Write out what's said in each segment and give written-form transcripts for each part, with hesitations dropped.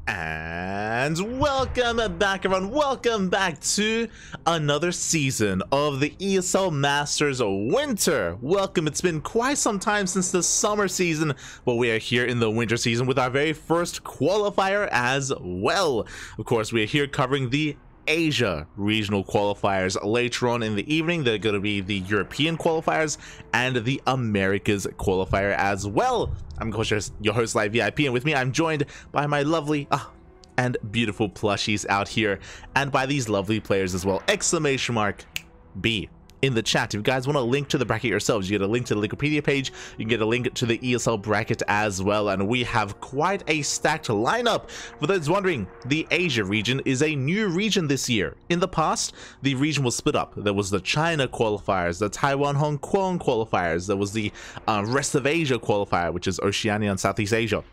And welcome back, everyone. Welcome back to another season of the ESL Masters Winter. Welcome. It's been quite some time since the summer season, but we are here in the winter season with our very first qualifier as well. Of course, we are here covering the Asia regional qualifiers. Later on in the evening, they're going to be the European qualifiers and the Americas qualifier as well. I'm of course your host, Live VIP, and with me I'm joined by my lovely and beautiful plushies out here, and by these lovely players as well. Exclamation mark B in the chat. If you guys want to link to the bracket yourselves, you get a link to the Wikipedia page, you can get a link to the ESL bracket as well, and we have quite a stacked lineup. For those wondering, the Asia region is a new region this year. In the past, the region was split up. There was the China qualifiers, the Taiwan Hong Kong qualifiers, there was the rest of Asia qualifier, which is Oceania and Southeast Asia.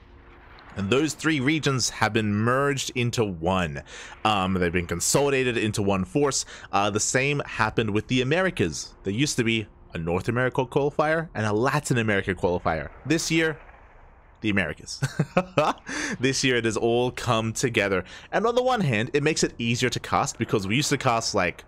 And those three regions have been merged into one. They've been consolidated into one force. The same happened with the Americas. There used to be a North America qualifier and a Latin America qualifier. This year, the Americas. This year it has all come together. And on the one hand, it makes it easier to cast, because we used to cast, like,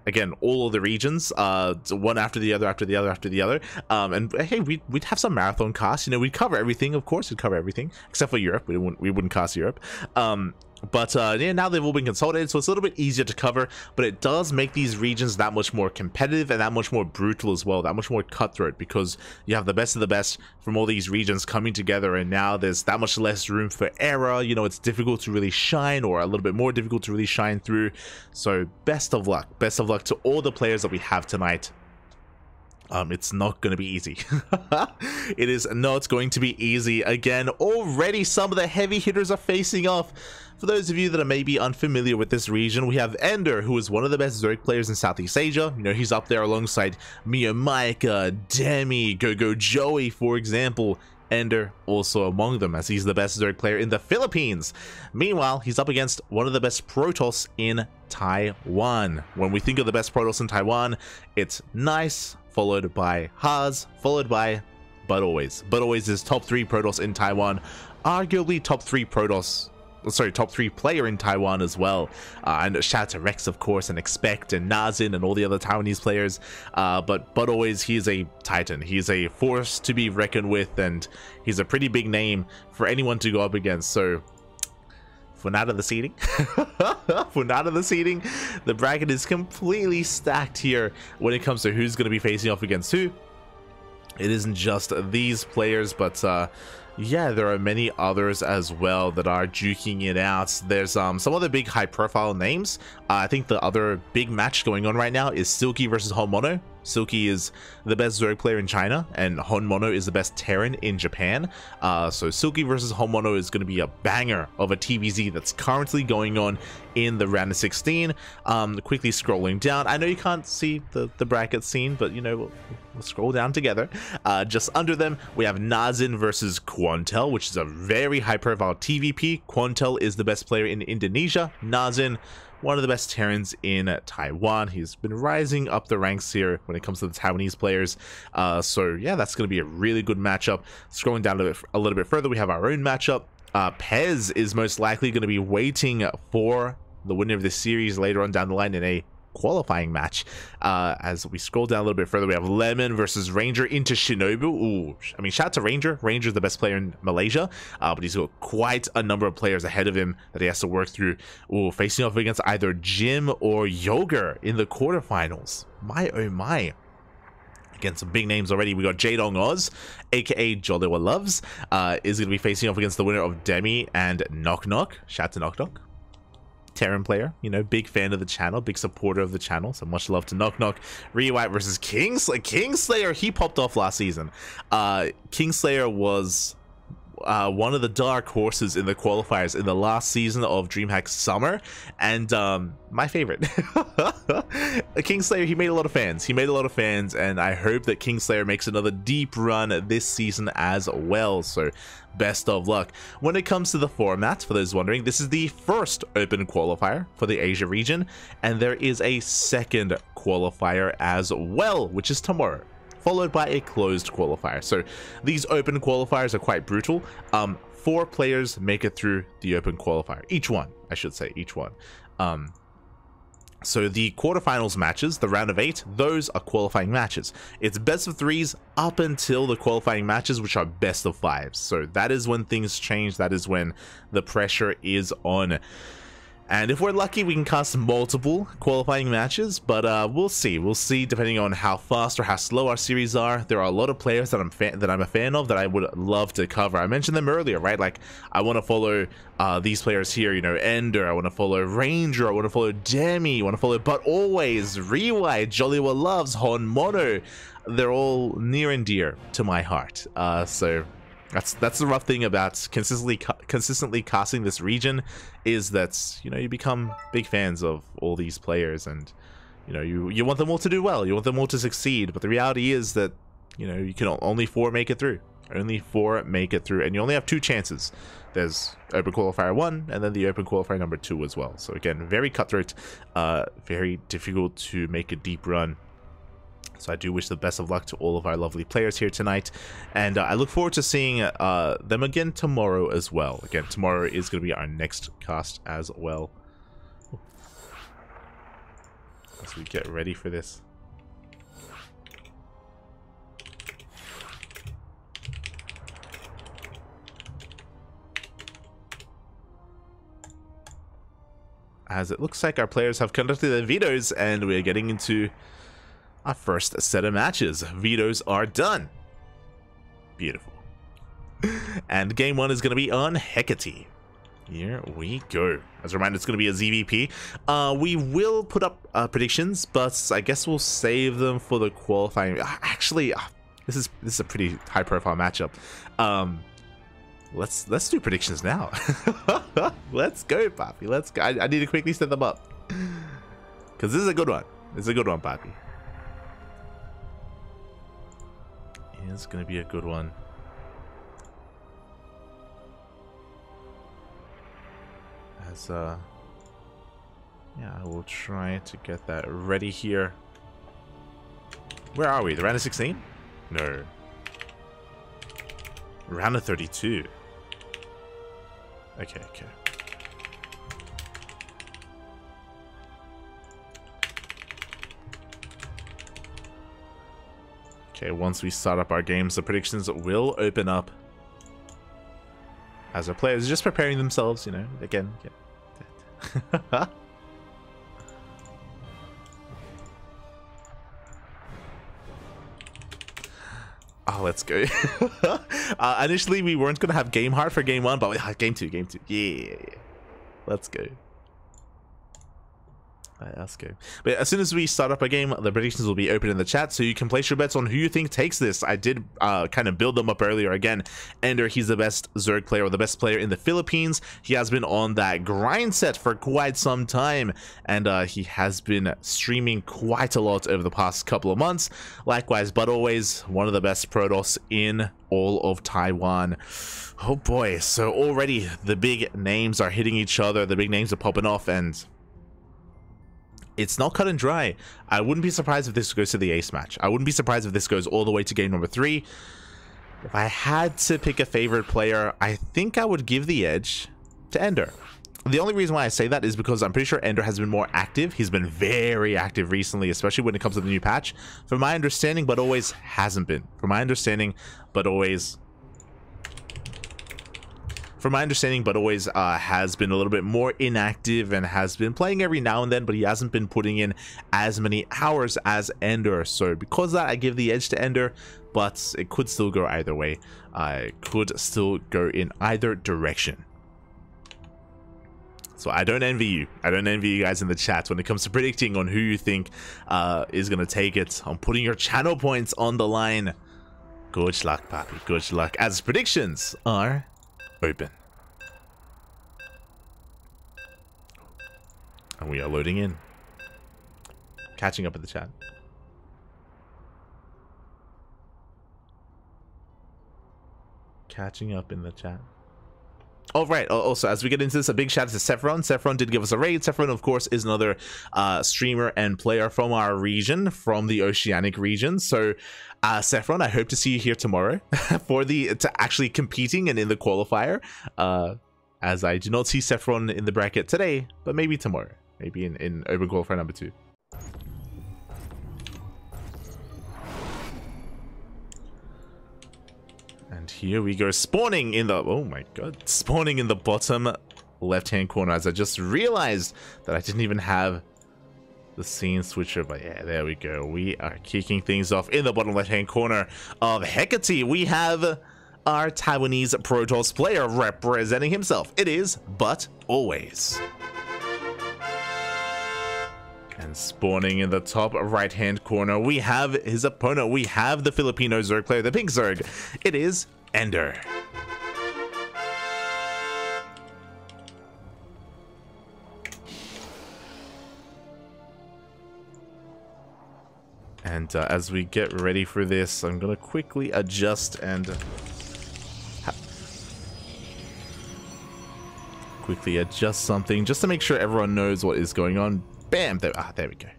again, all of the regions, one after the other, after the other, after the other. And hey, we'd have some marathon casts. You know, we'd cover everything. Of course, we'd cover everything except for Europe. We wouldn't cast Europe. Yeah, now they've all been consolidated, so it's a little bit easier to cover, but it does make these regions that much more competitive and that much more brutal as well, that much more cutthroat, because you have the best of the best from all these regions coming together, and now there's that much less room for error. You know, it's difficult to really shine, or a little bit more difficult to really shine through. So best of luck to all the players that we have tonight. It's not going to be easy. It is not going to be easy. Again, already some of the heavy hitters are facing off. For those of you that are maybe unfamiliar with this region, we have EnDerr, who is one of the best Zerg players in Southeast Asia. You know, he's up there alongside Mia Micah, Demi, Go Joey, for example. EnDerr also among them, as he's the best Zerg player in the Philippines. Meanwhile, he's up against one of the best Protoss in Taiwan. When we think of the best Protoss in Taiwan, it's Nice, followed by Haas, followed by ButAlways. ButAlways is top 3 Protoss in Taiwan, arguably top 3 player in Taiwan as well. And shout out to Rex, of course, and Expect and Nazin and all the other Taiwanese players. But ButAlways, he's a titan. He's a force to be reckoned with, and he's a pretty big name for anyone to go up against. So for now of the seeding, the bracket is completely stacked here when it comes to who's going to be facing off against who. It isn't just these players, but yeah, there are many others as well that are duking it out. There's some other big high-profile names. I think the other big match going on right now is Silky versus Honmono. Silky is the best Zerg player in China, and Honmono is the best Terran in Japan. So Silky versus Honmono is going to be a banger of a TVZ that's currently going on in the round of 16. Quickly scrolling down, I know you can't see the bracket scene, but you know, we'll scroll down together. Just under them, we have Nazin versus Quantel, which is a very high-profile TVP. Quantel is the best player in Indonesia. Nazin, one of the best Terrans in Taiwan. He's been rising up the ranks here when it comes to the Taiwanese players. So yeah, that's going to be a really good matchup. Scrolling down a little bit further, we have our own matchup. Pez is most likely going to be waiting for the winner of this series later on down the line in a qualifying match. As we scroll down a little bit further, we have Lemon versus Ranger into Shinobu. Ooh, I mean, shout out to Ranger. Ranger's the best player in Malaysia, but he's got quite a number of players ahead of him that he has to work through. Ooh, facing off against either Jim or Yoger in the quarterfinals. My oh my. Again, some big names already. We got Jadong Oz, aka Joliwa Loves, is going to be facing off against the winner of Demi and Knock Knock. Shout out to Knock Knock. Terran player, you know, big fan of the channel, big supporter of the channel, so much love to Knock Knock. Ryu White versus Kingslayer. Kingslayer, he popped off last season. Kingslayer was one of the dark horses in the qualifiers in the last season of DreamHack Summer, and my favorite. Kingslayer, he made a lot of fans, and I hope that Kingslayer makes another deep run this season as well. So best of luck. When it comes to the format, for those wondering, this is the first open qualifier for the Asia region, and there is a second qualifier as well, which is tomorrow. followed by a closed qualifier. So these open qualifiers are quite brutal. 4 players make it through the open qualifier. Each one, I should say, each one. So the quarterfinals matches, the round of 8, those are qualifying matches. It's best of 3s up until the qualifying matches, which are best of 5s. So that is when things change. That is when the pressure is on. And if we're lucky, we can cast multiple qualifying matches, but we'll see. We'll see depending on how fast or how slow our series are. There are a lot of players that I'm a fan of that I would love to cover. I mentioned them earlier, right? Like, I want to follow these players here, you know, EnDerr, I want to follow Ranger, I want to follow Demi, I want to follow ButAlways, Rewide, Jollywa Loves, Hon Mono. They're all near and dear to my heart. So that's the rough thing about consistently casting this region, is that, you know, you become big fans of all these players, and you know, you want them all to do well, you want them all to succeed, but the reality is that, you know, you can only 4 make it through. Only 4 make it through, and you only have 2 chances. There's Open Qualifier 1 and then the Open Qualifier number 2 as well. So again, very cutthroat, very difficult to make a deep run. So I do wish the best of luck to all of our lovely players here tonight, and I look forward to seeing them again tomorrow as well. Again, tomorrow is going to be our next cast as well. As we get ready for this. As it looks like our players have conducted their vetoes, and we're getting into our first set of matches. Vetoes are done. Beautiful. And game 1 is going to be on Hecate. Here we go. As a reminder, it's going to be a ZvP. We will put up predictions, but I guess we'll save them for the qualifying. Actually, this is a pretty high-profile matchup. Let's do predictions now. Let's go, Papi. Let's go. I need to quickly set them up, because this is a good one. It's a good one, Papi. It's gonna be a good one. As yeah, I will try to get that ready here. Where are we? The round of 16? No. Round of 32. Okay. Okay, once we start up our games, the predictions will open up as our players are just preparing themselves, you know, again. Yeah. Oh, let's go. Initially, we weren't going to have game hard for game 1, but game 2. Yeah. Let's go. Alright, let's go. But as soon as we start up a game, the predictions will be open in the chat, so you can place your bets on who you think takes this. I did kind of build them up earlier. Again, EnDerr, he's the best Zerg player, or the best player in the Philippines. He has been on that grind set for quite some time, and he has been streaming quite a lot over the past couple of months. Likewise, ButAlways, one of the best Protoss in all of Taiwan. Oh boy, so already the big names are hitting each other, the big names are popping off, and it's not cut and dry. I wouldn't be surprised if this goes to the ace match. I wouldn't be surprised if this goes all the way to game number 3. If I had to pick a favorite player, I think I would give the edge to EnDerr. The only reason why I say that is because I'm pretty sure EnDerr has been more active. He's been very active recently, especially when it comes to the new patch. From my understanding, ButAlways hasn't been. From my understanding, ButAlways has been a little bit more inactive and has been playing every now and then, but he hasn't been putting in as many hours as EnDerr. So because of that, I give the edge to EnDerr, but it could still go either way. I could still go in either direction. So I don't envy you. I don't envy you guys in the chat when it comes to predicting on who you think is going to take it, on putting your channel points on the line. Good luck, Papi. Good luck. As predictions are open. And we are loading in. Catching up in the chat. Catching up in the chat. Oh, right. Also, as we get into this, a big shout out to Sephiron. Sephiron did give us a raid. Sephiron, of course, is another streamer and player from our region, from the Oceanic region. So, Sephiron, I hope to see you here tomorrow for to actually competing and in the qualifier. As I do not see Sephiron in the bracket today, but maybe tomorrow. Maybe in Open Qualifier number 2. And here we go, spawning in the, oh my god, spawning in the bottom left-hand corner, as I just realized that I didn't even have the scene switcher, but yeah, there we go. We are kicking things off in the bottom left-hand corner of Hecate. We have our Taiwanese Protoss player representing himself. It is ButAlways. And spawning in the top right-hand corner, we have his opponent. We have the Filipino Zerg player, the pink Zerg. It is EnDerr. And as we get ready for this, I'm going to quickly adjust and quickly adjust something just to make sure everyone knows what is going on. Bam! There we go.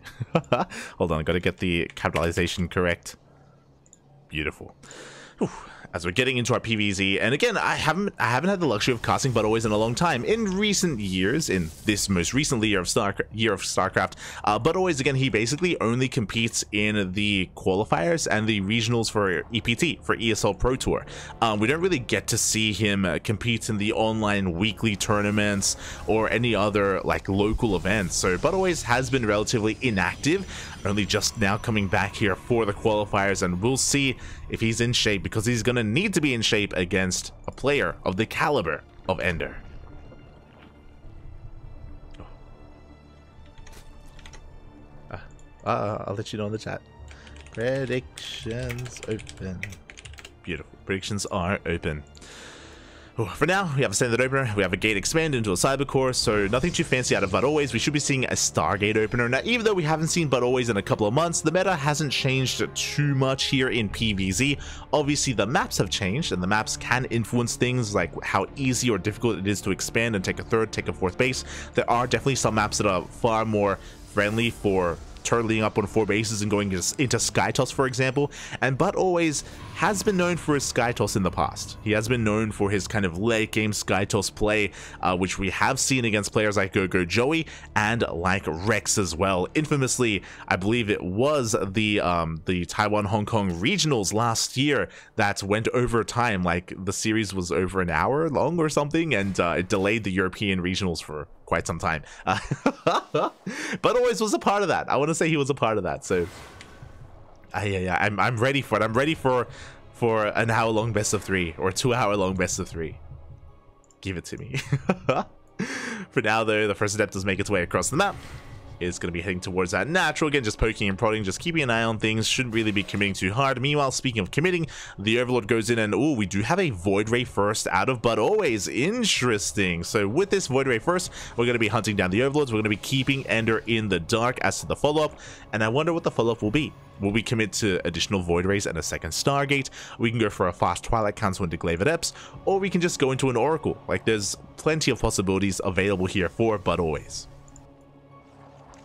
Hold on, I gotta get the capitalization correct. Beautiful. Whew. As we're getting into our PvZ, and again, I haven't had the luxury of casting ButAlways in a long time. In recent years, in this most recent year of StarCraft, ButAlways, again, he basically only competes in the qualifiers and the regionals for EPT, for ESL Pro Tour. We don't really get to see him compete in the online weekly tournaments or any other like local events. So ButAlways has been relatively inactive, only just now coming back here for the qualifiers, and we'll see if he's in shape, because he's going to need to be in shape against a player of the caliber of EnDerr. I'll let you know in the chat. Predictions open. Beautiful. Predictions are open. For now, we have a standard opener, we have a gate expand into a cyber core, so nothing too fancy out of ButAlways. We should be seeing a Stargate opener. Now, even though we haven't seen ButAlways in a couple of months, the meta hasn't changed too much here in PvZ. Obviously, the maps have changed, and the maps can influence things like how easy or difficult it is to expand and take a third, take a fourth base. There are definitely some maps that are far more friendly for turtling up on 4 bases and going into Sky Toss, for example. And ButAlways has been known for his Sky Toss in the past. He has been known for his kind of late game Sky Toss play, which we have seen against players like Go Joey and like Rex as well. Infamously, I believe it was the Taiwan-Hong Kong regionals last year that went over time. Like the series was over an hour long or something, and it delayed the European regionals for quite some time. ButAlways was a part of that. I want to say he was a part of that. So yeah, I'm ready for it. I'm ready for an hour-long best of 3 or 2-hour-long best of 3. Give it to me. For now, though, the first adept does make its way across the map. Is going to be heading towards that natural, again, just poking and prodding, just keeping an eye on things, shouldn't really be committing too hard. Meanwhile, speaking of committing, the Overlord goes in, and oh, we do have a Void Ray first out of ButAlways. Interesting. So with this Void Ray first, we're going to be hunting down the Overlords. We're going to be keeping EnDerr in the dark as to the follow-up, and I wonder what the follow-up will be. Will we commit to additional Void Rays and a second Stargate? We can go for a fast Twilight Council into Glaive Adepts, or we can just go into an Oracle. Like, there's plenty of possibilities available here for ButAlways.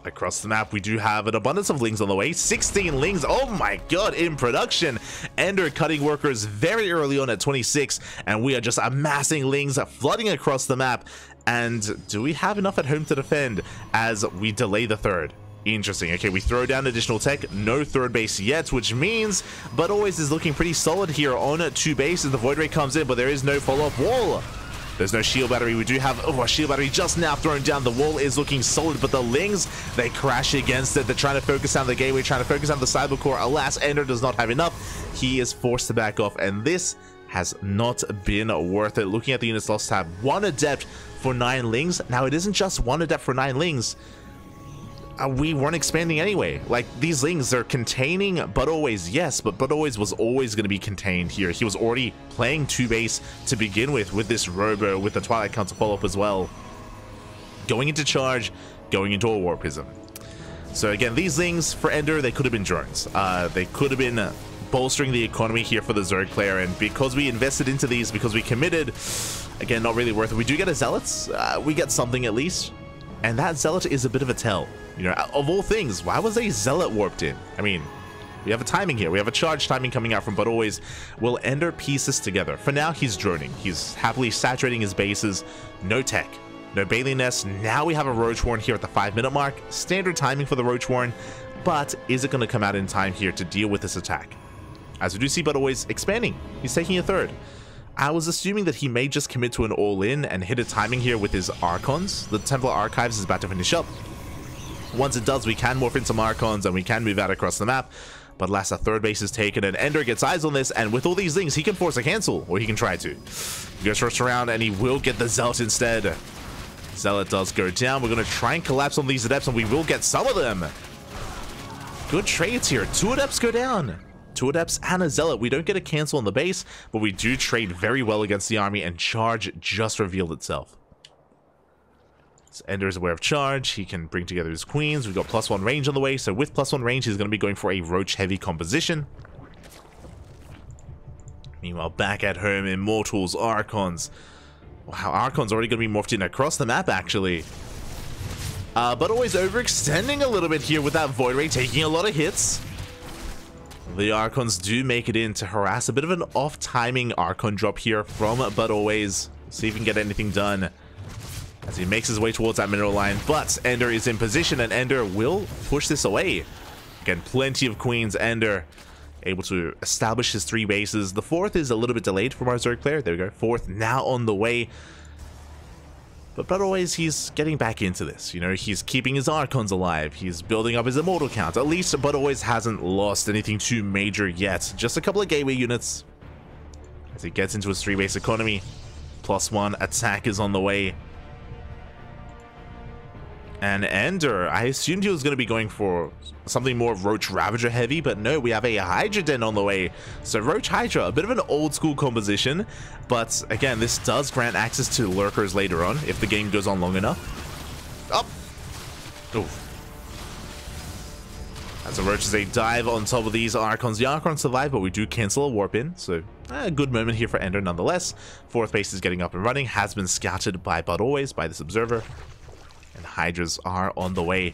Across the map, we do have an abundance of lings on the way. 16 lings, oh my god, in production. EnDerr cutting workers very early on at 26, and we are just amassing lings flooding across the map. And do we have enough at home to defend as we delay the third? Interesting. Okay, we throw down additional tech. No third base yet, which means ButAlways is looking pretty solid here on 2 bases. The Void Ray comes in, but there is no follow-up wall. There's no shield battery. We do have a shield battery just now thrown down. The wall is looking solid, but the lings, they crash against it. They're trying to focus on the gateway, trying to focus on the cyber core. Alas, EnDerr does not have enough. He is forced to back off, and this has not been worth it. Looking at the units lost tab, 1 adept for 9 lings. Now, it isn't just 1 adept for 9 lings. We weren't expanding anyway. Like, these lings are containing ButAlways, yes, but ButAlways was always going to be contained here. He was already playing 2 base to begin with this Robo, with the Twilight Council follow-up as well. Going into charge, going into a Warpism. So again, these lings for EnDerr, they could have been drones. They could have been bolstering the economy here for the Zerg player, and because we invested into these, because we committed, Again, not really worth it. We do get a Zealot. We get something at least. And that Zealot is a bit of a tell. You know, of all things, why was a Zealot warped in? I mean, we have a timing here. We have a charge timing coming out from ButAlways. Will EnDerr piece this together? For now, he's droning. He's happily saturating his bases. No tech. No Bailey Nest. Now we have a Roach Warren here at the 5-minute mark. Standard timing for the Roach Warren. But is it going to come out in time here to deal with this attack? As we do see ButAlways expanding. He's taking a third. I was assuming that he may just commit to an all-in and hit a timing here with his Archons. The Templar Archives is about to finish up. Once it does, we can morph in some Archons and we can move out across the map. But last, a third base is taken, and EnDerr gets eyes on this, and with all these things, he can force a cancel, or he can try to. He goes first around, and he will get the Zealot instead. Zealot does go down. We're going to try and collapse on these Adepts, and we will get some of them. Good trades here. 2 Adepts go down. 2 Adepts and a Zealot. We don't get a cancel on the base, but we do trade very well against the army, and charge just revealed itself. So EnDerr is aware of charge. He can bring together his queens. We've got +1 range on the way, so with +1 range, he's going to be going for a Roach-heavy composition. Meanwhile, back at home, Immortals, Archons. Wow, Archon's already going to be morphed in across the map, actually. ButAlways overextending a little bit here with that Void Ray, taking a lot of hits. The Archons do make it in to harass. A bit of an off-timing Archon drop here from ButAlways. See if we can get anything done as he makes his way towards that mineral line. But EnDerr is in position, and EnDerr will push this away. Again, plenty of queens. EnDerr able to establish his 3 bases. The 4th is a little bit delayed from our Zerg player. There we go. 4th now on the way. But ButAlways, he's getting back into this. You know, he's keeping his Archons alive. He's building up his Immortal count. At least ButAlways hasn't lost anything too major yet. Just a couple of gateway units as he gets into his 3-base economy. +1 attack is on the way. And EnDerr, I assumed he was going to be going for something more Roach Ravager heavy, but no, we have a Hydra Den on the way. So Roach Hydra, a bit of an old school composition, but again, this does grant access to lurkers later on if the game goes on long enough. Up! Oh. As the Roaches, they dive on top of these Archons. The Archons survive, but we do cancel a warp in, so a good moment here for EnDerr nonetheless. 4th base is getting up and running, has been scouted by ButAlways, by this observer. And Hydras are on the way.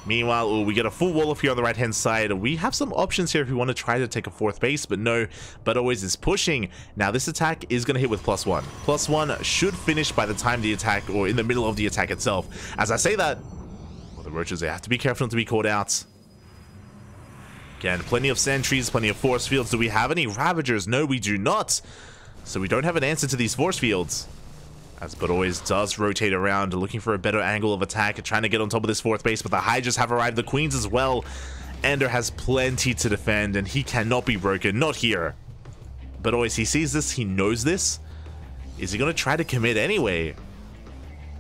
Meanwhile, we get a full wall up here on the right-hand side. We have some options here if we want to try to take a 4th base, but no, ButAlways is pushing. Now, this attack is going to hit with +1. +1 should finish by the time the attack, or in the middle of the attack itself. As I say that, well, the Roaches, they have to be careful not to be caught out. Again, plenty of sentries, plenty of force fields. Do we have any Ravagers? No, we do not. So we don't have an answer to these force fields. As ButAlways does rotate around, looking for a better angle of attack, trying to get on top of this 4th base, but the Hydras have arrived, the Queens as well. EnDerr has plenty to defend, and he cannot be broken, not here. ButAlways, he sees this, he knows this. Is he going to try to commit anyway?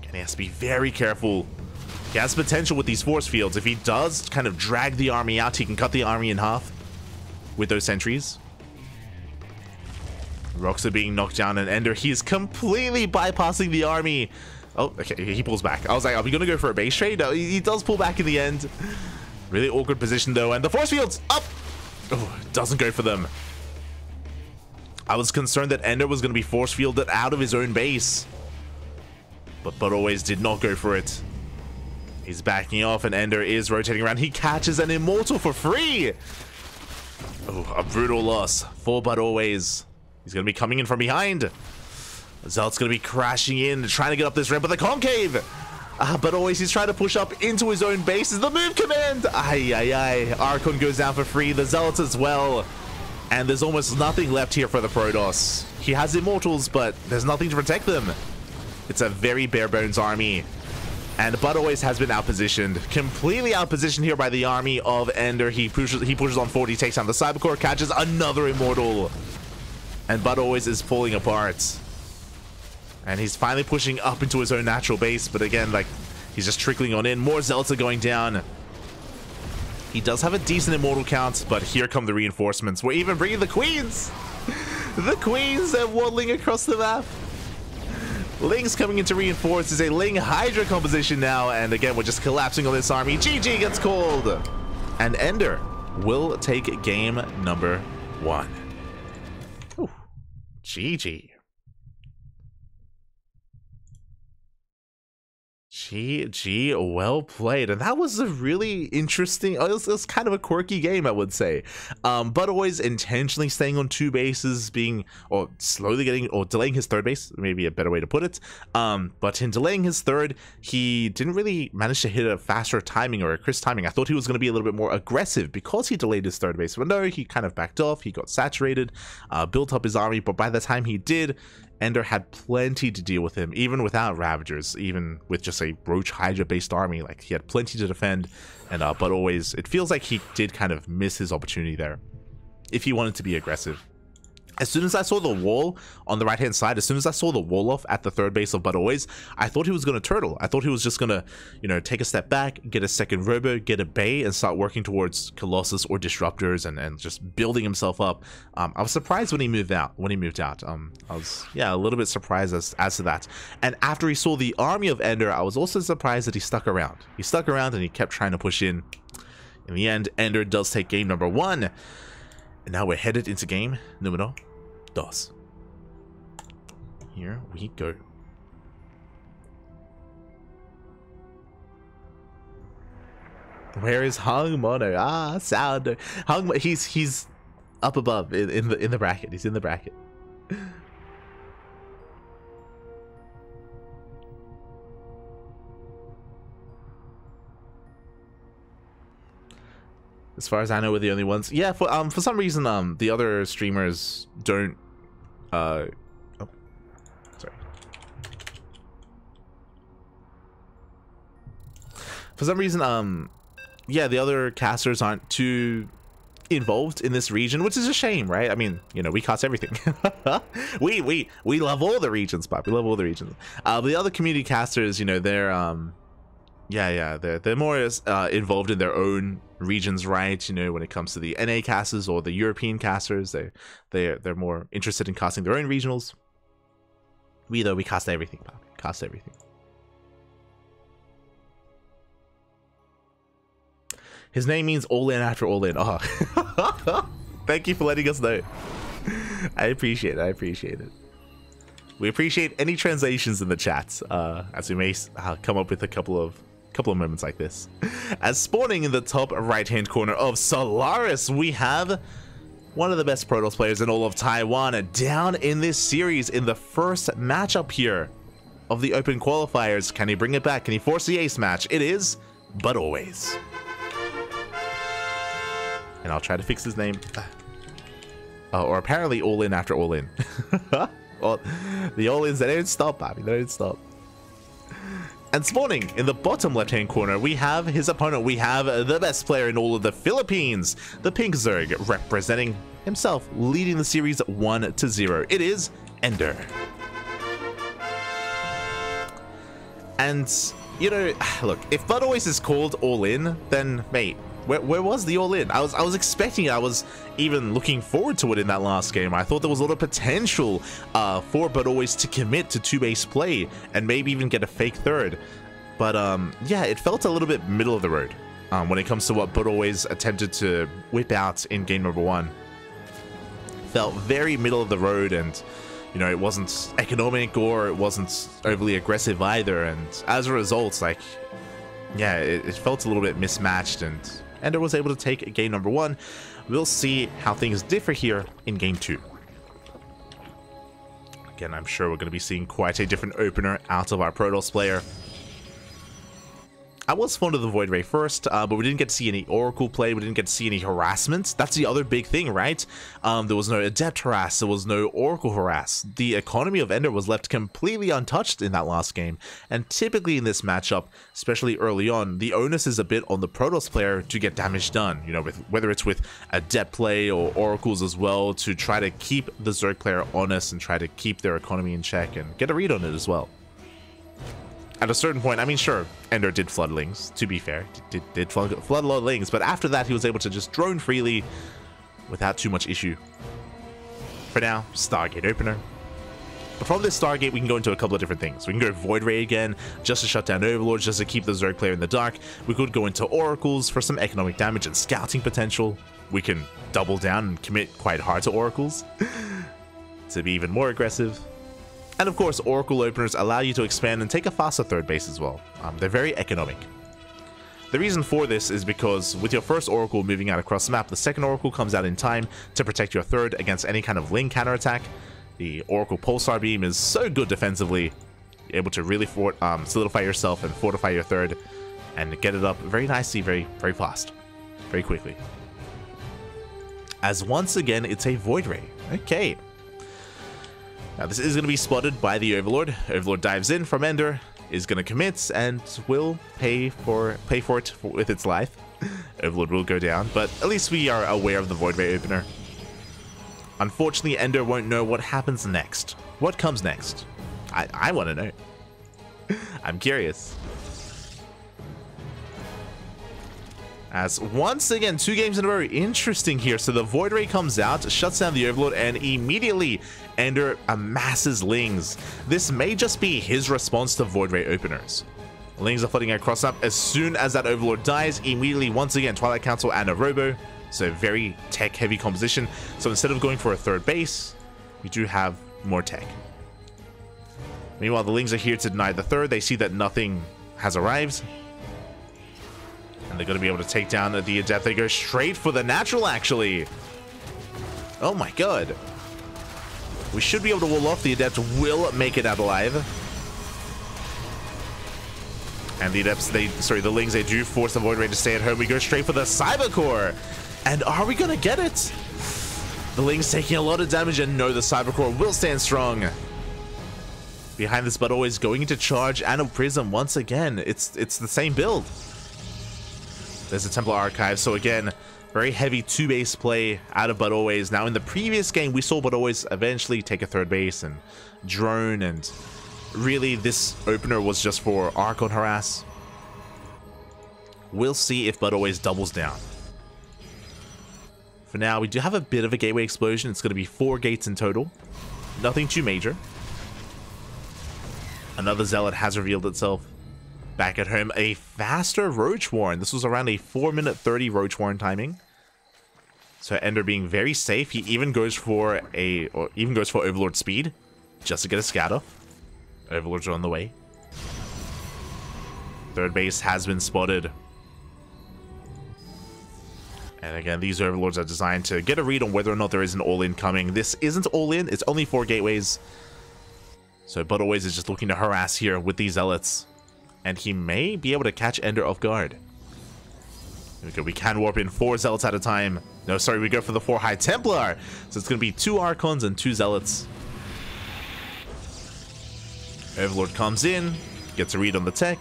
And he has to be very careful. He has potential with these force fields. If he does kind of drag the army out, he can cut the army in half with those sentries. Rocks are being knocked down, and EnDerr, he is completely bypassing the army. Oh, okay, he pulls back. I was like, are we going to go for a base trade? No, he does pull back in the end. Really awkward position, though, and the force fields up! Oh, doesn't go for them. I was concerned that EnDerr was going to be force fielded out of his own base. But ButAlways did not go for it. He's backing off, and EnDerr is rotating around. He catches an Immortal for free! Oh, a brutal loss for ButAlways. He's going to be coming in from behind. Zealot's going to be crashing in, trying to get up this ramp, but the concave! ButAlways, he's trying to push up into his own base. Is the move command? Ay, ay, ay. Archon goes down for free. The Zealots as well. And there's almost nothing left here for the Protoss. He has Immortals, but there's nothing to protect them. It's a very bare-bones army. And ButAlways has been outpositioned. Completely outpositioned here by the army of EnDerr. He pushes on forward. He takes down the Cybercore, catches another Immortal. And ButAlways is falling apart. And he's finally pushing up into his own natural base. But again, like, he's just trickling on in. More Zealots are going down. He does have a decent Immortal count, but here come the reinforcements. We're even bringing the Queens! The Queens are waddling across the map. Ling's coming in to reinforce. It's a Ling Hydra composition now. And again, we're just collapsing on this army. GG gets called. And EnDerr will take game number 1. GG. GG, well played. And that was a really interesting, it was kind of a quirky game, I would say. ButAlways intentionally staying on 2 bases, slowly getting, or delaying his 3rd base, maybe a better way to put it. But in delaying his 3rd, he didn't really manage to hit a faster timing or a crisp timing. I thought he was going to be a little bit more aggressive because he delayed his 3rd base. But no, he kind of backed off, he got saturated, built up his army, but by the time he did, EnDerr had plenty to deal with him, even without Ravagers, even with just a Roach Hydra based army. Like, he had plenty to defend, and ButAlways, it feels like he did kind of miss his opportunity there if he wanted to be aggressive. As soon as I saw the wall on the right hand side, as soon as I saw the wall off at the 3rd base of ButAlways, I thought he was going to turtle. I thought he was just going to, you know, take a step back, get a 2nd robo, get a bay, and start working towards Colossus or Disruptors and just building himself up. I was surprised when he moved out. I was, yeah, a little bit surprised as to that. And after he saw the army of EnDerr, I was also surprised that he stuck around. He stuck around and he kept trying to push in. In the end, EnDerr does take game number 1. And now we're headed into game numero 2. Here we go. Where is Hung Mono? Ah, sound. Hung, he's up above in the bracket. He's in the bracket. As far as I know, we're the only ones. Yeah, for some reason, the other streamers don't. Oh, sorry. For some reason, yeah, the other casters aren't too involved in this region, which is a shame, right? I mean, you know, we cast everything. we love all the regions, Pop. We love all the regions. But the other community casters, you know, they're they're more involved in their own regions, right? You know, when it comes to the NA casters or the European casters, they're more interested in casting their own regionals. We cast everything, Pop. Cast everything. His name means all in after all in. Oh, thank you for letting us know. I appreciate it. We appreciate any translations in the chat, as we may come up with a couple of moments like this. As spawning in the top right-hand corner of Solaris, we have one of the best Protoss players in all of Taiwan down in this series in the first matchup here of the Open Qualifiers. Can he bring it back? Can he force the ace match? It is ButAlways. And I'll try to fix his name. Or apparently all in after all in. Well, the all-ins, they don't stop, Bobby. They don't stop. And spawning in the bottom left-hand corner, we have his opponent. We have the best player in all of the Philippines, the Pink Zerg, representing himself, leading the series 1-0. It is EnDerr. And, you know, look, if ButAlways is called all-in, then, mate, where was the all-in? I was expecting it. I was even looking forward to it in that last game. I thought there was a lot of potential for ButAlways to commit to 2-base play and maybe even get a fake 3rd. But yeah, it felt a little bit middle of the road when it comes to what ButAlways attempted to whip out in game number 1. Felt very middle of the road, and you know, it wasn't economic or it wasn't overly aggressive either. And as a result, like, yeah, it felt a little bit mismatched, and EnDerr was able to take game number 1. We'll see how things differ here in game 2. Again, I'm sure we're going to be seeing quite a different opener out of our Protoss player. I was fond of the Void Ray first, but we didn't get to see any Oracle play. We didn't get to see any harassment. That's the other big thing, right? There was no Adept harass. There was no Oracle harass. The economy of EnDerr was left completely untouched in that last game. And typically in this matchup, especially early on, the onus is a bit on the Protoss player to get damage done. You know, whether it's with Adept play or Oracles as well, to try to keep the Zerg player honest and try to keep their economy in check and get a read on it as well. At a certain point, I mean, sure, EnDerr did flood Lings, to be fair. Did flood a lot of Lings, but after that, he was able to just drone freely without too much issue. For now, Stargate opener. But from this Stargate, we can go into a couple of different things. We can go Void Ray again, just to shut down Overlords, just to keep the Zerg player in the dark. We could go into Oracles for some economic damage and scouting potential. We can double down and commit quite hard to Oracles to be even more aggressive. And of course, Oracle openers allow you to expand and take a faster third base as well. They're very economic. The reason for this is because with your first Oracle moving out across the map, the second Oracle comes out in time to protect your third against any kind of Ling counterattack. The Oracle Pulsar Beam is so good defensively, able to really solidify yourself and fortify your third and get it up very nicely, very fast, very quickly. As once again, it's a Void Ray. Okay. Now this is going to be spotted by the Overlord. Overlord dives in from EnDerr, is going to commit and will pay for it with its life. Overlord will go down, but at least we are aware of the Void Ray opener. Unfortunately, EnDerr won't know what happens next. What comes next? I want to know. I'm curious. As once again, 2 games in a row, interesting here. So the Void Ray comes out, shuts down the Overlord, and immediately EnDerr amasses Lings. This may just be his response to Void Ray openers. Lings are flooding across up. As soon as that Overlord dies, immediately once again Twilight Council and a Robo. So very tech heavy composition. So instead of going for a third base, we do have more tech. Meanwhile, the Lings are here to deny the third. They see that nothing has arrived. And they're going to be able to take down the Adept. They go straight for the natural, actually. Oh my god. We should be able to wall off. The Adept will make it out alive. And the Adepts, the Lings, they do force the Void Ray to stay at home. We go straight for the Cyber Core. And are we going to get it? The Lings taking a lot of damage, and no, the Cyber Core will stand strong. Behind this, ButAlways going into charge and a Prism once again. It's the same build. There's a Templar Archive. So again, very heavy 2-base play out of ButAlways. Now in the previous game, we saw ButAlways eventually take a third base and drone, and really this opener was just for Archon harass. We'll see if ButAlways doubles down. For now, we do have a bit of a gateway explosion. It's going to be 4 gates in total. Nothing too major. Another Zealot has revealed itself. Back at home, a faster Roach Warren. This was around a 4-minute 30 Roach Warren timing. So EnDerr being very safe. He even goes for Overlord speed just to get a scat off. Overlords are on the way. Third base has been spotted. And again, these Overlords are designed to get a read on whether or not there is an all-in coming. This isn't all-in. It's only 4 gateways. So ButAlways is just looking to harass here with these Zealots. And he may be able to catch EnDerr off guard. We can warp in 4 Zealots at a time. No, sorry, we go for the 4 High Templar. So it's going to be 2 Archons and 2 Zealots. Overlord comes in, gets a read on the tech,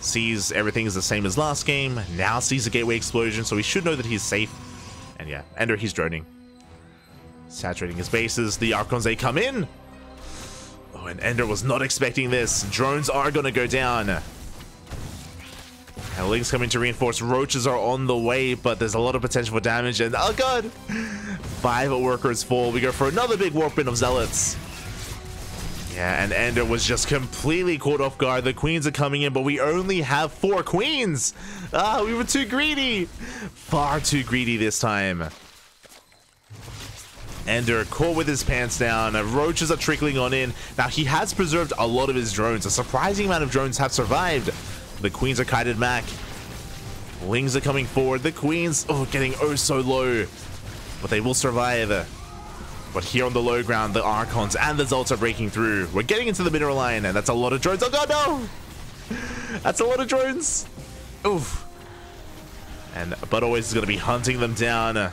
sees everything is the same as last game, now sees a gateway explosion, so he should know that he's safe. And yeah, EnDerr, he's droning. Saturating his bases, the Archons, they come in. Oh, and EnDerr was not expecting this. Drones are going to go down. And Lings coming to reinforce. Roaches are on the way, but there's a lot of potential for damage. And oh god! 5 workers fall. We go for another big warp in of Zealots. Yeah, and EnDerr was just completely caught off guard. The queens are coming in, but we only have 4 queens. Ah, we were too greedy. Far too greedy this time. EnDerr caught with his pants down. Roaches are trickling on in. Now, he has preserved a lot of his drones. A surprising amount of drones have survived. The queens are kited back. Lings are coming forward. The queens, getting so low. But they will survive. But here on the low ground, the Archons and the Zealots are breaking through. We're getting into the mineral line, and that's a lot of drones. Oh god, no! That's a lot of drones. Oof. And ButAlways is going to be hunting them down.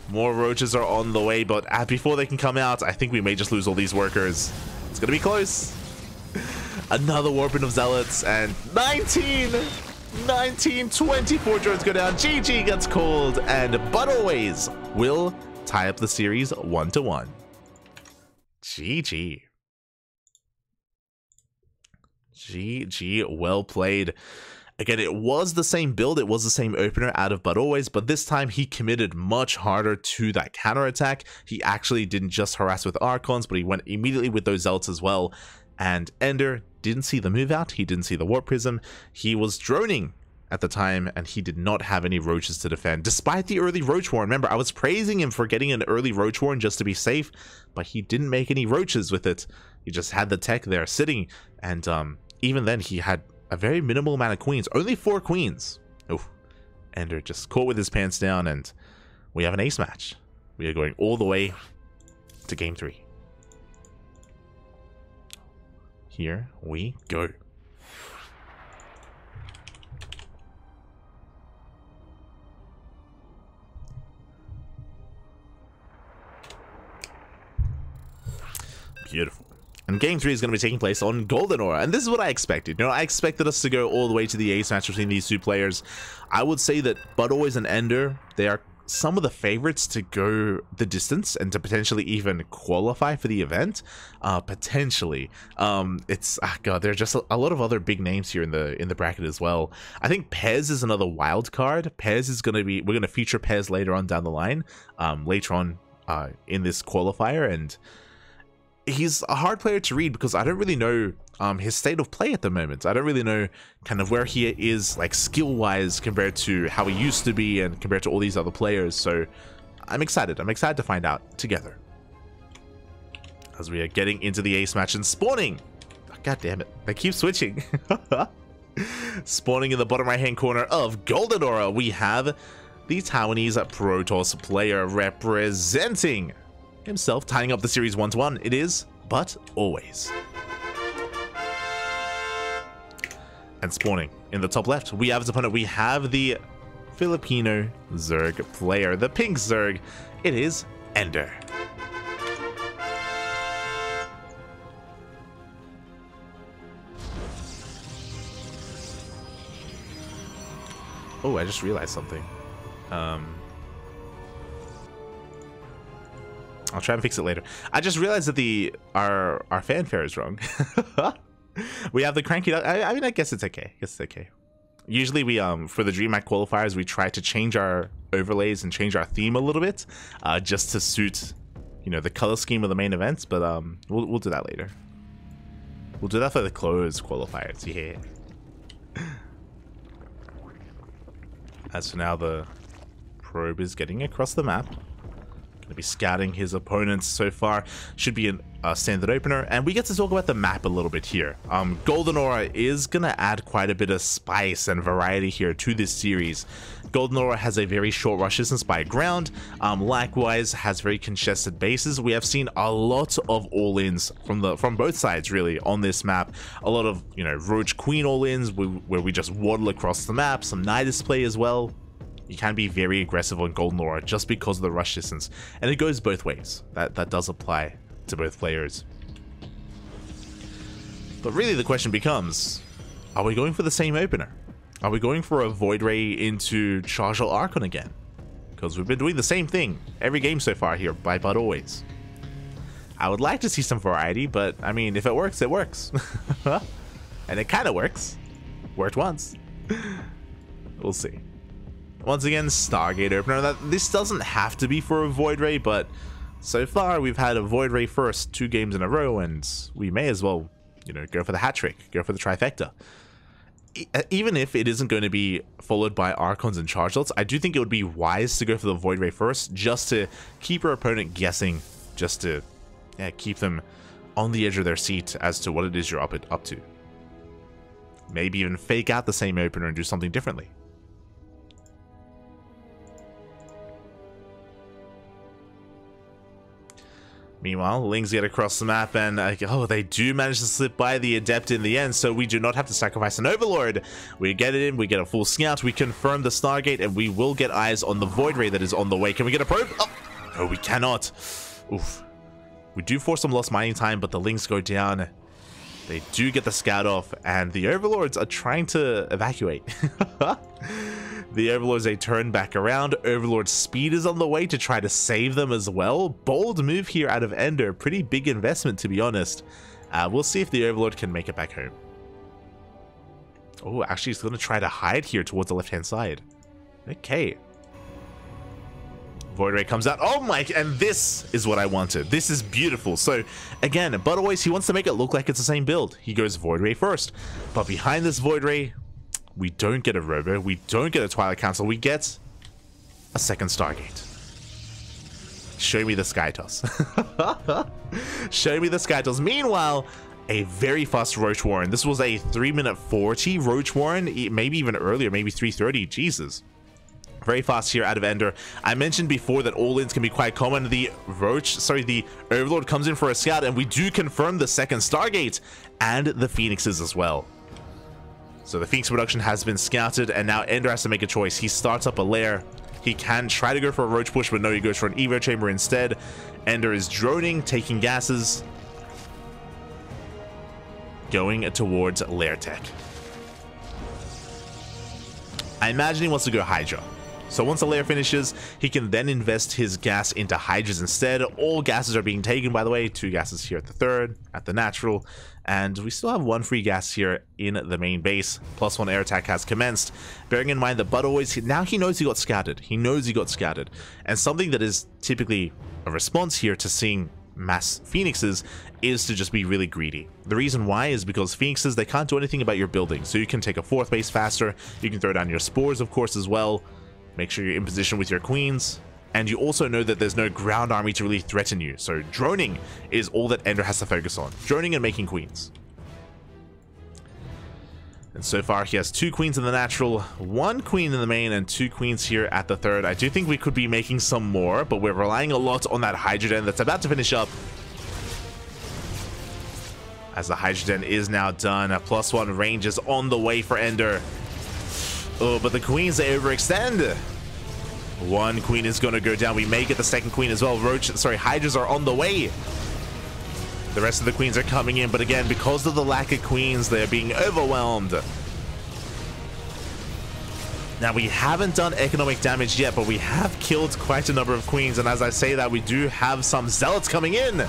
More roaches are on the way, but before they can come out, I think we may just lose all these workers. It's going to be close. Another warping of Zealots, and 24 drones go down. GG gets called, and ButAlways will tie up the series 1-1. GG. GG, well played. Again, it was the same build, it was the same opener out of ButAlways, but this time he committed much harder to that counterattack. He actually didn't just harass with Archons, but he went immediately with those Zealots as well. And EnDerr didn't see the move out, he didn't see the Warp Prism, he was droning at the time, and he did not have any roaches to defend, despite the early roach warren. Remember, I was praising him for getting an early roach warren just to be safe, but he didn't make any roaches with it. He just had the tech there sitting, and even then he had a very minimal amount of queens, only 4 queens. Oh, EnDerr just caught with his pants down, and we have an ace match. We are going all the way to game 3. Here we go. Beautiful. And game 3 is going to be taking place on Golden Aura, and this is what I expected. You know, I expected us to go all the way to the ace match between these 2 players. I would say that ButAlways and EnDerr, they are some of the favorites to go the distance and to potentially even qualify for the event. Potentially. God, there are just a lot of other big names here in the bracket as well. I think Pez is another wild card. Pez is going to be, we're going to feature Pez later on down the line, later on in this qualifier, and he's a hard player to read because I don't really know his state of play at the moment. I don't really know kind of where he is, like, skill-wise compared to how he used to be and compared to all these other players. So I'm excited. I'm excited to find out together as we are getting into the ace match and spawning. Oh, God damn it. They keep switching. Spawning in the bottom right-hand corner of Golden Aura, we have the Taiwanese Protoss player representing himself, tying up the series 1-1. It is ButAlways. And spawning in the top left, we have his opponent. We have the Filipino Zerg player, the pink Zerg. It is EnDerr. Oh, I just realized something. I'll try and fix it later. I just realized that our fanfare is wrong. We have the CranKy. I mean, I guess it's okay. Usually we for the DreamHack qualifiers, we try to change our overlays and change our theme a little bit, just to suit, you know, the color scheme of the main events. But we'll do that later. We'll do that for the closed qualifiers. Yeah. As for now, the probe is getting across the map. Going to be scouting his opponents so far. Should be a standard opener, and we get to talk about the map a little bit here. Golden Aura is going to add quite a bit of spice and variety here to this series. Golden Aura has a very short rush distance by ground, likewise has very congested bases. We have seen a lot of all-ins from both sides really on this map. A lot of, you know, Roach Queen all-ins where we just waddle across the map, some Nidus play as well. You can be very aggressive on Golden Aura just because of the rush distance, and it goes both ways. That does apply to both players. But really the question becomes, are we going for the same opener? Are we going for a Void Ray into Chargel Archon again? Because we've been doing the same thing every game so far here by ButAlways. I would like to see some variety, but I mean, if it works, it works. And it kind of works. Worked once. We'll see. Once again, Stargate opener. This doesn't have to be for a Void Ray, but so far we've had a Void Ray first 2 games in a row, and we may as well, you know, go for the hat trick, go for the trifecta. Even if it isn't going to be followed by Archons and Chargelets, I do think it would be wise to go for the Void Ray first, just to keep our opponent guessing, just to keep them on the edge of their seat as to what it is you're up to. Maybe even fake out the same opener and do something differently. Meanwhile, Lings get across the map, and they do manage to slip by the Adept in the end, so we do not have to sacrifice an Overlord. We get it in, we get a full scout, we confirm the Stargate, and we will get eyes on the Void Ray that is on the way. Can we get a probe? Oh, no, we cannot. Oof. We do force some lost mining time, but the Lings go down. They do get the scout off, and the Overlords are trying to evacuate. The Overlords, they turn back around. Overlord speed is on the way to try to save them as well. Bold move here out of EnDerr. Pretty big investment, to be honest. We'll see if the Overlord can make it back home. Oh, actually, he's going to try to hide here towards the left-hand side. Okay. Void Ray comes out. Oh my, and this is what I wanted. This is beautiful. So, again, ButAlways, he wants to make it look like it's the same build. He goes Void Ray first. But behind this Void Ray, We don't get a Robo. We don't get a Twilight Council. We get a second Stargate. Show me the Sky Toss. Show me the Sky Toss. Meanwhile, a very fast Roach Warren. This was a 3-minute 40 Roach Warren, maybe even earlier, maybe 3:30. Jesus. Very fast here out of EnDerr. I mentioned before that all-ins can be quite common. The Overlord comes in for a scout, and we do confirm the second Stargate and the Phoenixes as well. So the Phoenix production has been scouted, and now EnDerr has to make a choice. He starts up a lair. He can try to go for a Roach push, but no, he goes for an Evo Chamber instead. EnDerr is droning, taking gases, going towards Lair Tech. I imagine he wants to go Hydra. So once the lair finishes, he can then invest his gas into Hydras instead. All gases are being taken, by the way. 2 gases here at the third, at the natural, and we still have 1 free gas here in the main base. +1 air attack has commenced. Bearing in mind that ButAlways, now he knows he got scouted. He knows he got scouted. And something that is typically a response here to seeing mass Phoenixes is to just be really greedy. The reason why is because Phoenixes, they can't do anything about your building. So you can take a 4th base faster. You can throw down your spores, of course, as well. Make sure you're in position with your queens, and you also know that there's no ground army to really threaten you. So droning is all that EnDerr has to focus on. Droning and making queens. And so far he has 2 queens in the natural, 1 queen in the main, and 2 queens here at the third. I do think we could be making some more, but we're relying a lot on that Hydrogen that's about to finish up. As the Hydrogen is now done, a +1 range is on the way for EnDerr. Oh, but the queens, they overextend. 1 queen is going to go down. We may get the 2nd queen as well. Hydras are on the way. The rest of the queens are coming in, but again, because of the lack of queens, they're being overwhelmed. Now, we haven't done economic damage yet, but we have killed quite a number of queens, and as I say that, we do have some zealots coming in.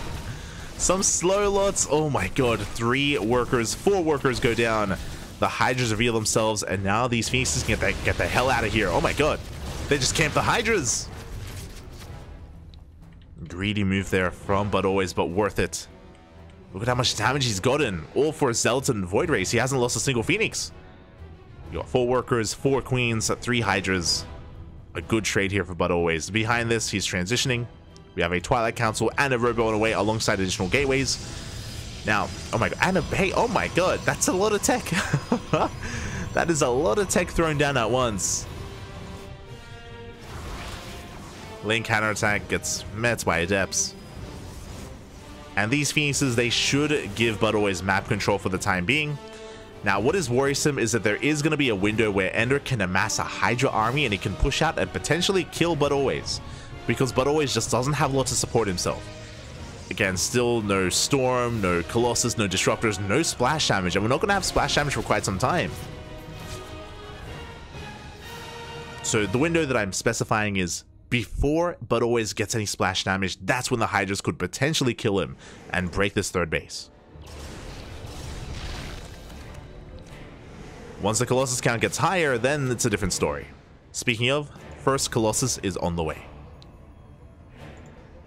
Some slow lots. Oh my god, 3 workers, 4 workers go down. The Hydras reveal themselves, and now these Phoenixes can get the hell out of here. Oh my god. They just camped the Hydras. Greedy move there from ButAlways, but worth it. Look at how much damage he's gotten. All for Zealot and Void Race. He hasn't lost a single Phoenix. You got 4 workers, 4 queens, 3 Hydras. A good trade here for ButAlways. Behind this, he's transitioning. We have a Twilight Council and a Robo on the way alongside additional gateways. Now, oh my god, and hey, oh my god, that's a lot of tech. That is a lot of tech thrown down at once. Lane counterattack gets met by Adepts. And these Phoenixes, they should give ButAlways map control for the time being. Now, what is worrisome is that there is going to be a window where EnDerr can amass a Hydra army and he can push out and potentially kill ButAlways, because ButAlways just doesn't have a lot to support himself. Again, still no Storm, no Colossus, no Disruptors, no splash damage, and we're not going to have splash damage for quite some time. So the window that I'm specifying is before ButAlways gets any splash damage. That's when the Hydras could potentially kill him and break this 3rd base. Once the Colossus count gets higher, then it's a different story. Speaking of, first Colossus is on the way.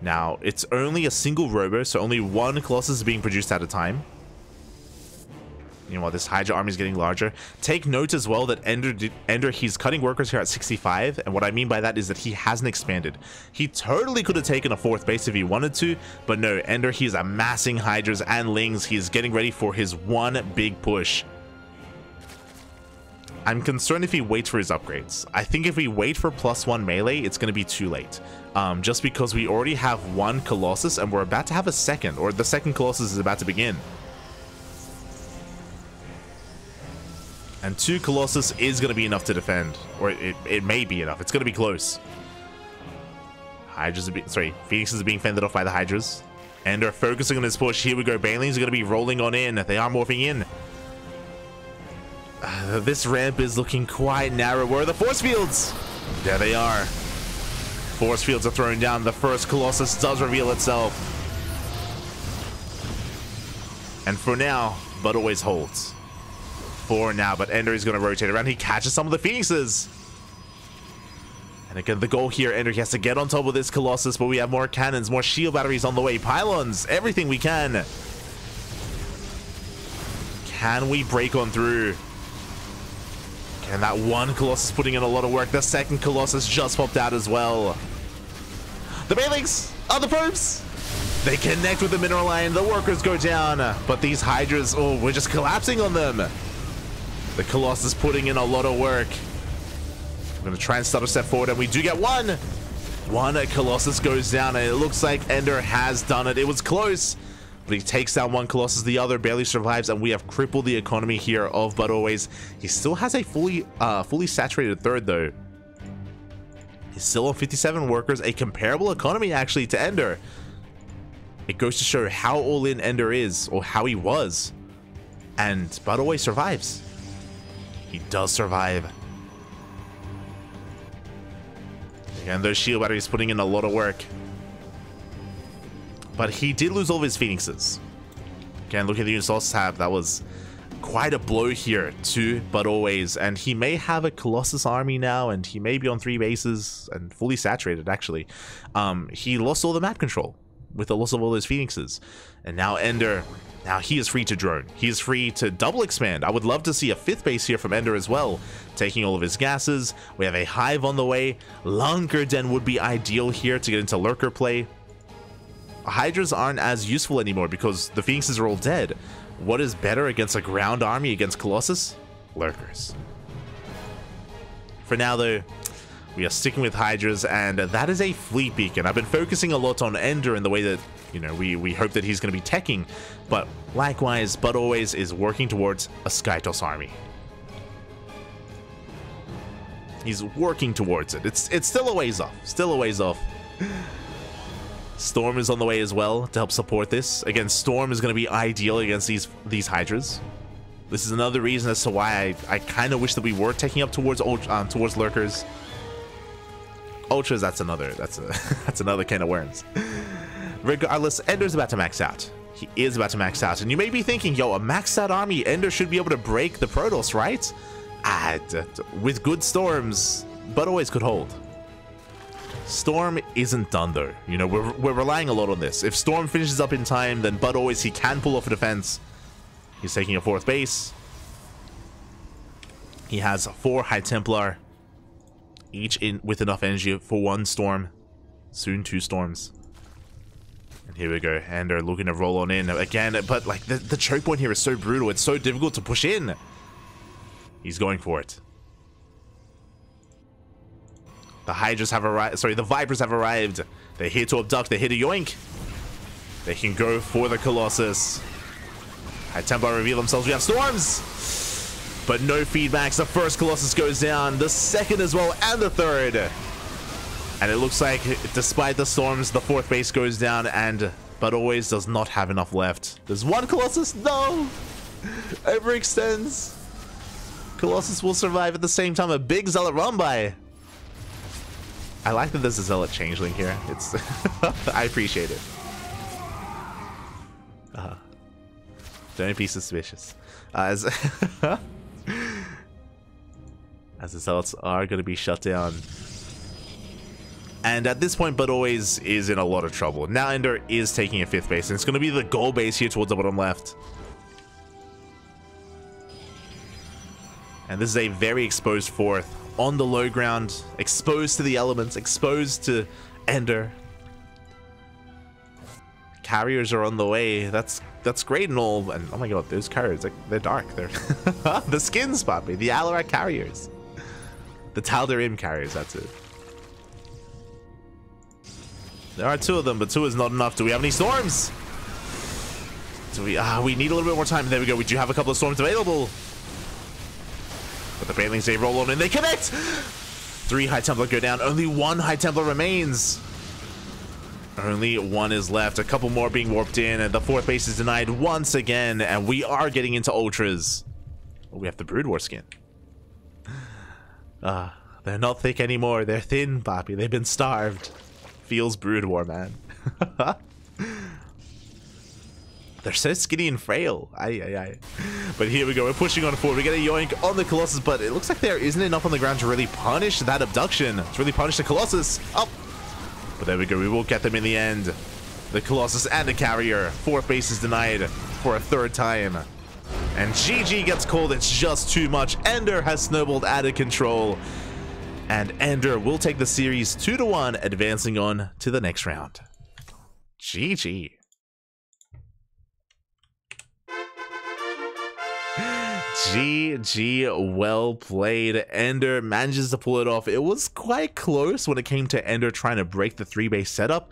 Now, it's only a single Robo, so only 1 Colossus is being produced at a time. You know what, this Hydra army is getting larger. Take note as well that EnDerr, he's cutting workers here at 65, and what I mean by that is that he hasn't expanded. He totally could have taken a 4th base if he wanted to, but no, EnDerr, he's amassing Hydras and Lings. He's getting ready for his 1 big push. I'm concerned if he waits for his upgrades. I think if we wait for +1 melee, it's going to be too late. Just because we already have 1 Colossus and we're about to have a 2nd, or the 2nd Colossus is about to begin. And 2 Colossus is going to be enough to defend, or it may be enough. It's going to be close. Phoenixes are being fended off by the Hydras. EnDerr focusing on his push. Here we go. Banelings are going to be rolling on in. They are morphing in. This ramp is looking quite narrow. Where are the force fields? There they are. Force fields are thrown down. The first Colossus does reveal itself. And for now, ButAlways holds. For now, but EnDerr is going to rotate around. He catches some of the Phoenixes. And again, the goal here, EnDerr, he has to get on top of this Colossus, but we have more cannons, more shield batteries on the way, pylons, everything we can. Can we break on through? And that one Colossus putting in a lot of work. The second Colossus just popped out as well. The Banelings are the probes. They connect with the mineral line. The workers go down. But these Hydras, oh, we're just collapsing on them. The Colossus putting in a lot of work. I'm going to try and start a step forward, and we do get one. One Colossus goes down, and it looks like EnDerr has done it. It was close, but he takes down one Colossus. The other barely survives, and we have crippled the economy here of ButAlways. He still has a fully saturated third, though. He's still on 57 workers, a comparable economy, actually, to EnDerr. It goes to show how all-in EnDerr is, or how he was. And ButAlways survives. He does survive. And those shield batteries putting in a lot of work. But he did lose all of his Phoenixes. Again, look at the unit source tab. That was quite a blow here to ButAlways. And he may have a Colossus army now, and he may be on 3 bases and fully saturated, actually. He lost all the map control with the loss of all those Phoenixes. And now EnDerr, now he is free to drone. He is free to double expand. I would love to see a 5th base here from EnDerr as well, taking all of his gases. We have a hive on the way. Lunker Den would be ideal here to get into lurker play. Hydras aren't as useful anymore because the Phoenixes are all dead. What is better against a ground army against Colossus? Lurkers. For now, though, we are sticking with Hydras, and that is a fleet beacon. I've been focusing a lot on EnDerr in the way that, you know, we hope that he's going to be teching, but likewise, ButAlways is working towards a Skytos army. He's working towards it. It's still a ways off. Still a ways off. Storm is on the way as well to help support this. Again, Storm is going to be ideal against these Hydras. This is another reason as to why I kind of wish that we were taking up towards lurkers. Ultras, that's another can of worms. Regardless, EnDerr's about to max out. He is about to max out, and you may be thinking, yo, a maxed out army, EnDerr should be able to break the Protoss, right? With good storms, ButAlways could hold. Storm isn't done though. You know, we're relying a lot on this. If Storm finishes up in time, then ButAlways, he can pull off a defense. He's taking a 4th base. He has 4 High Templar, each with enough energy for 1 storm. Soon 2 storms. And here we go. EnDerr looking to roll on in again, but like the choke point here is so brutal. It's so difficult to push in. He's going for it. The Hydras have arrived. Sorry, the Vipers have arrived. They're here to abduct. They're here to yoink. They can go for the Colossus. High Templar reveal themselves. We have storms, but no feedbacks. The first Colossus goes down. The second as well, and the third. And it looks like, despite the storms, the 4th base goes down, and ButAlways does not have enough left. There's 1 Colossus. No! Overextends. Colossus will survive at the same time. A big Zealot run by. I like that there's a Zealot changeling here. It's I appreciate it. Don't be suspicious. As the Zealots are going to be shut down. And at this point, ButAlways is in a lot of trouble. Now EnDerr is taking a 5th base, and it's going to be the goal base here towards the bottom left. And this is a very exposed 4th. On the low ground, exposed to the elements, exposed to EnDerr. Carriers are on the way. That's great and all. And oh my god, those carriers, they're dark. They're the skin spot me. The Alarak carriers. The Tal'Darim carriers, that's it. There are 2 of them, but 2 is not enough. Do we have any storms? Do we need a little bit more time. There we go. We do have a couple of storms available. But the Banelings, they roll on and they connect! 3 High Templar go down. Only 1 High Templar remains. Only 1 is left. A couple more being warped in, and the 4th base is denied once again. And we are getting into Ultras. Oh, we have the Brood War skin. They're not thick anymore. They're thin, Poppy. They've been starved. Feels Brood War, man. They're so skinny and frail. Aye. But here we go. We're pushing on forward. We get a yoink on the Colossus, but it looks like there isn't enough on the ground to really punish that abduction. To really punish the Colossus. Oh. But there we go. We will get them in the end. The Colossus and the carrier. 4th base is denied for a 3rd time. And GG gets called. It's just too much. EnDerr has snowballed out of control. And EnDerr will take the series 2-1, advancing on to the next round. GG. GG, well played. EnDerr manages to pull it off. It was quite close when it came to EnDerr trying to break the 3-base setup,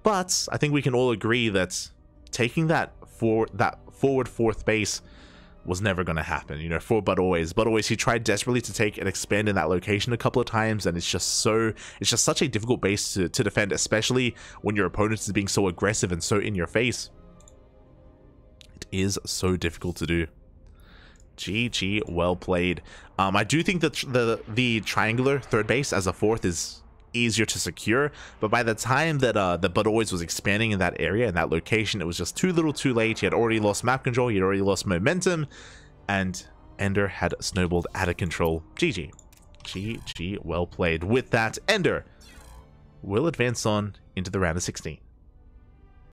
but I think we can all agree that taking that forward 4th base was never going to happen, you know, for ButAlways. ButAlways, he tried desperately to take and expand in that location a couple of times, and it's just such a difficult base to defend, especially when your opponent is being so aggressive and so in your face. It is so difficult to do. GG, well played. I do think that the triangular 3rd base as a 4th is easier to secure, but by the time that the ButAlways was expanding in that area, in that location, it was just too little too late. He had already lost map control, he had already lost momentum, and EnDerr had snowballed out of control. GG. GG, well played. With that, EnDerr will advance on into the round of 16.